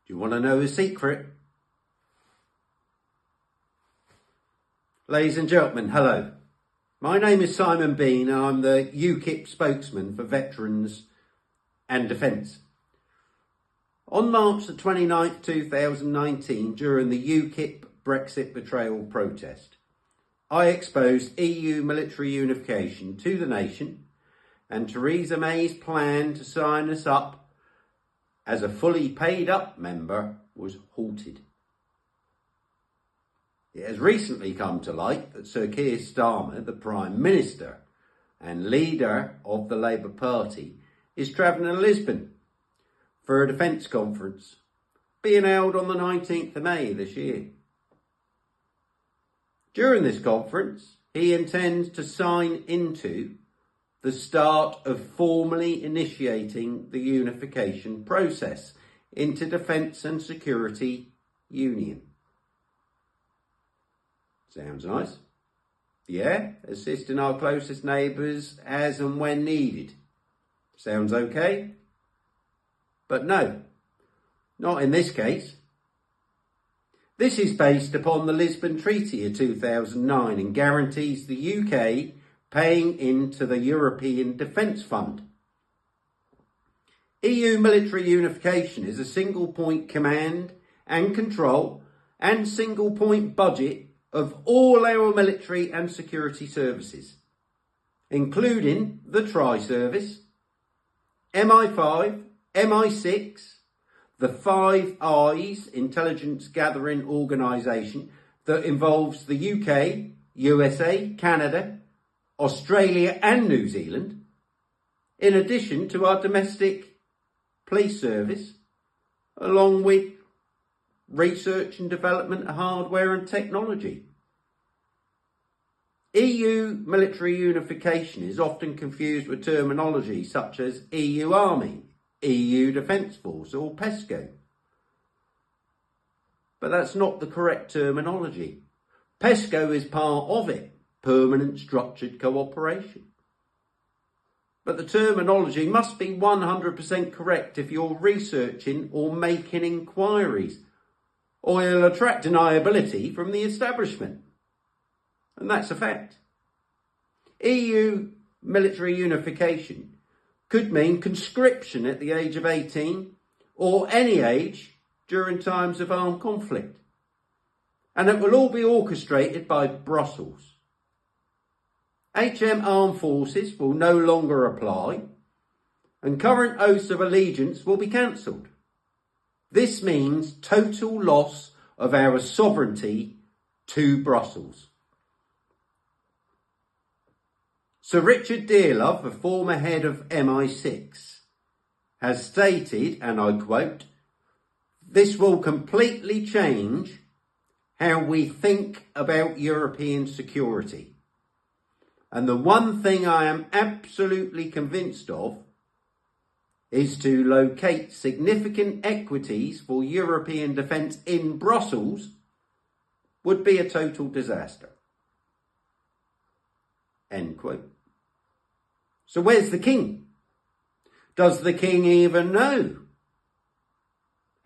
Do you want to know a secret? Ladies and gentlemen, hello. My name is Simon Bean and I'm the UKIP spokesman for Veterans and Defence. On March the 29th, 2019, during the UKIP Brexit betrayal protest, I exposed EU military unification to the nation and Theresa May's plan to sign us up as a fully paid up member was halted. It has recently come to light that Sir Keir Starmer, the Prime Minister and leader of the Labour Party, is travelling to Lisbon for a defence conference being held on the 19th of May this year. During this conference, he intends to sign into the start of formally initiating the unification process into Defence and Security Union. Sounds nice. Yeah, assisting our closest neighbours as and when needed. Sounds okay? But no, not in this case. This is based upon the Lisbon Treaty of 2009 and guarantees the UK paying into the European Defence Fund. EU military unification is a single point command and control and single point budget of all our military and security services, including the Tri-Service, MI5, MI6, the Five Eyes intelligence gathering organisation that involves the UK, USA, Canada, Australia and New Zealand, in addition to our domestic police service, along with research and development of hardware and technology. EU military unification is often confused with terminology such as EU Army, EU Defence Force or PESCO. But that's not the correct terminology. PESCO is part of it, Permanent Structured Cooperation. But the terminology must be 100% correct if you're researching or making inquiries, or you'll attract deniability from the establishment. And that's a fact. EU military unification could mean conscription at the age of 18 or any age during times of armed conflict. And it will all be orchestrated by Brussels. HM armed forces will no longer apply and current oaths of allegiance will be cancelled. This means total loss of our sovereignty to Brussels. Sir Richard Dearlove, the former head of MI6, has stated, and I quote, "This will completely change how we think about European security. And the one thing I am absolutely convinced of is to locate significant equities for European defence in Brussels would be a total disaster." End quote. So where's the king? Does the king even know?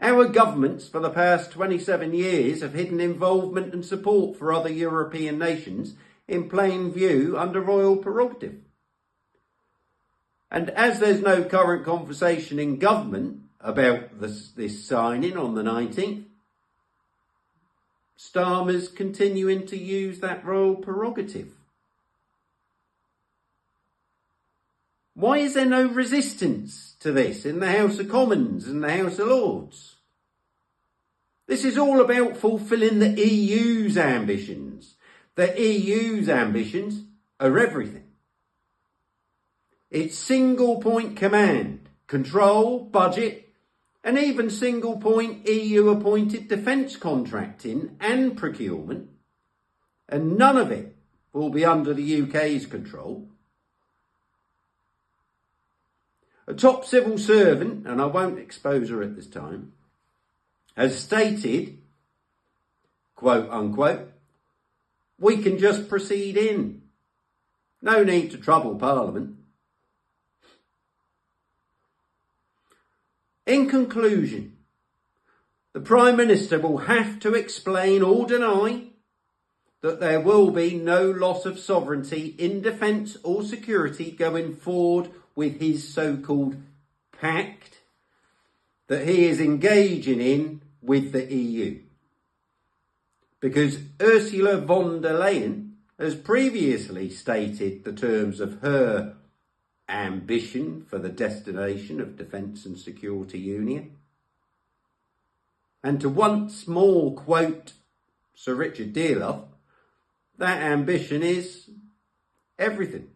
Our governments for the past 27 years have hidden involvement and support for other European nations in plain view under royal prerogative. And as there's no current conversation in government about this signing on the 19th, Starmer's continuing to use that royal prerogative. Why is there no resistance to this in the House of Commons and the House of Lords? This is all about fulfilling the EU's ambitions. The EU's ambitions are everything. It's single point command, control, budget, and even single point EU appointed defence contracting and procurement. And none of it will be under the UK's control. A top civil servant, and I won't expose her at this time, has stated, quote unquote, "We can just proceed in. No need to trouble Parliament." In conclusion, the Prime Minister will have to explain or deny that there will be no loss of sovereignty in defence or security going forward with his so-called pact that he is engaging in with the EU. Because Ursula von der Leyen has previously stated the terms of her ambition for the destination of Defence and Security Union. And to once more quote Sir Richard Dearlove, that ambition is everything.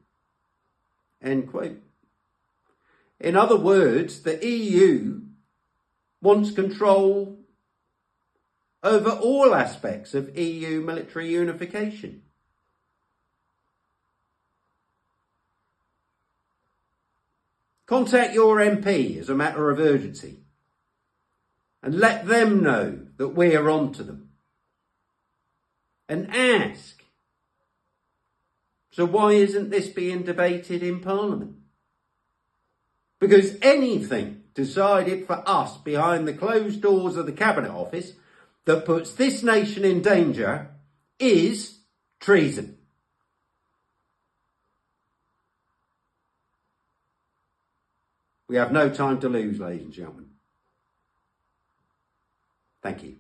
End quote. In other words, the EU wants control over all aspects of EU military unification. Contact your MP as a matter of urgency and let them know that we are on to them. And ask, so why isn't this being debated in Parliament? Because anything decided for us behind the closed doors of the Cabinet Office that puts this nation in danger is treason. We have no time to lose, ladies and gentlemen. Thank you.